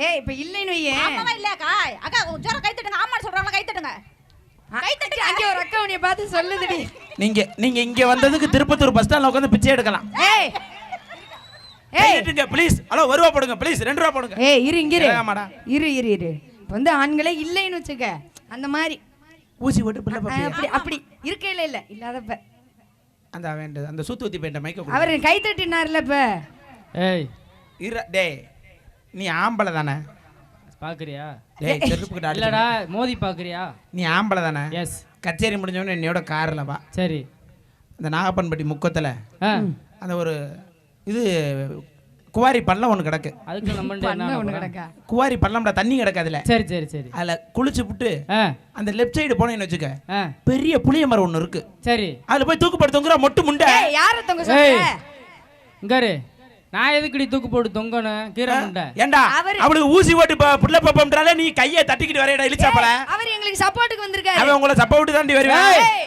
ஏய் இப்ப இல்லைன்னு வையே. ஆமாவா இல்லையாக்கா? அக்கா ஜோர கை தட்டுங்க. ஆமான்னு சொல்றாங்க, கை தட்டுங்க. கை தட்டுங்க. அங்க ஒரு அக்கா உன்னை பார்த்து சொல்லுதுடி. நீங்க இங்க வந்ததுக்கு திருப்பத்தூர் பஸ் ஸ்டாண்ட்ல உட்கார்ந்து பிச்சை எடுக்கலாம். ஏய் ஏய் ப்ளீஸ். ஹலோ ரூபா போடுங்க ப்ளீஸ். 2 ரூபா போடுங்க. ஏய் இரு இங்க இரு. ஆமாடா. இரு இப்ப வந்து ஆண்களே இல்லைன்னு வச்சுக்க. அந்த மாதிரி ஊசி போட்டு பிள்ளை பாப்பியா? அப்படி இருக்கையில இல்ல இல்லாதப்ப. அந்த வேண்டது அந்த சூத்துவத்தி பேண்ட மைக்க கொடு. அவர் கை தட்டினார்ல இப்ப. ஏய் டேய் நீ ஆம்பளை தானே? பாக்குறியா? டேய் செருப்புக்கு டாடி. இல்லடா மோதி பாக்குறியா? நீ ஆம்பளை தானே? எஸ். கச்சேரி முடிஞ்சவனே என்னையோட கார்ல வா. சரி. அந்த நாகப்பன்பட்டி முக்கத்துல அந்த ஒரு இது குவாரி பள்ளம் ஒன்று கிடக்கு. அதுக்கு நம்ம ஒண்ணு கிடக்கா? குவாரி பள்ளம்டா, தண்ணி கிடக்கு அதுல. சரி சரி சரி. அதுல குளிச்சு விட்டு அந்த லெஃப்ட் சைடு போனேன்னு வச்சுக்க, பெரிய புளிய மரம் ஒன்று இருக்கு. சரி. அதுல போய் தூக்கு போட்டு தொங்குற மொட்டு முண்டை. ஏய் யார தொங்க சொல்ற? இங்கரு நான் எதுக்குடி தூக்கு போட்டு தொங்கணும்? கீரை முண்டை. ஏண்டா அவளுக்கு ஊசி ஓட்டு புள்ள பப்பம்ன்றால நீ கையை தட்டிக்கிட்டு வரையடா இழுச்சாப்பல. அவர் எங்களுக்கு சப்போர்ட்டுக்கு வந்திருக்காரு. அவன் உங்களை சப்போர்ட் தாண்டி வருவேன்.